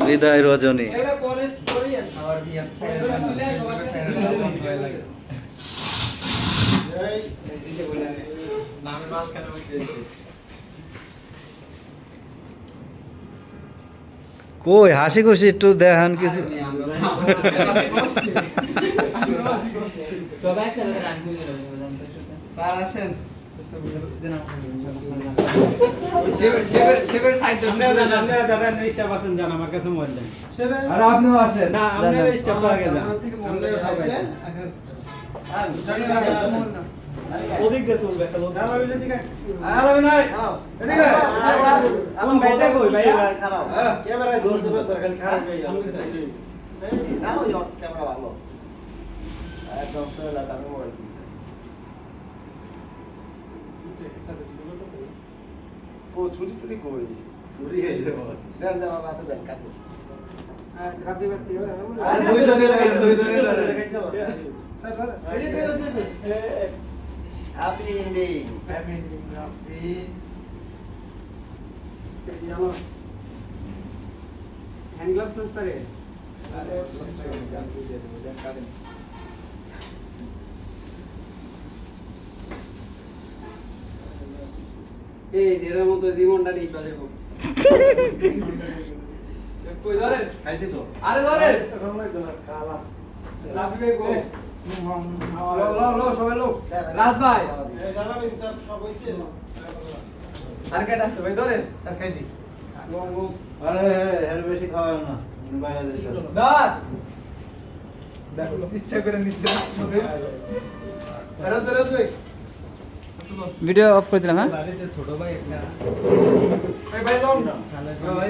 বিদায় রজনী। কই হাসি খুশি একটু দেখান কিছু। আপনিও আসেন না? ওদিকে তুলবে ছুটি টুটি কই ছুটি গেছে বস দেন দেন আমার হাতে দেন কাটু কাপি বাতি হবে আর দুই জনে ধরে স্যার স্যার এই যে হ্যাপি এন্ডিং হ্যাপি জানো হ্যান্ড গ্লাভস তো পারে আরে জানতে দিয়ে দেবো জান কাটেন এই যের মতো জীবনটা নিয়ে চলে যাবো সে কই ধরেন খাইছি তো আরে ধরেন রমলাই ধরেন কালা রাফি ভাই গো লো সবাই লো রাত ভাই এই জানাবেন তো সব হইছে আর কেটা আছে ভাই ধরেন আর খাইছি আরে হেল বেশি খাওয়াও না বাইরে যাইছ দাঁত দেখো ইচ্ছা করে নিতে আরে ধরে তুই ভিডিও অফ করে দিলাম। হ্যাঁ ছোট ভাই একটা ভাই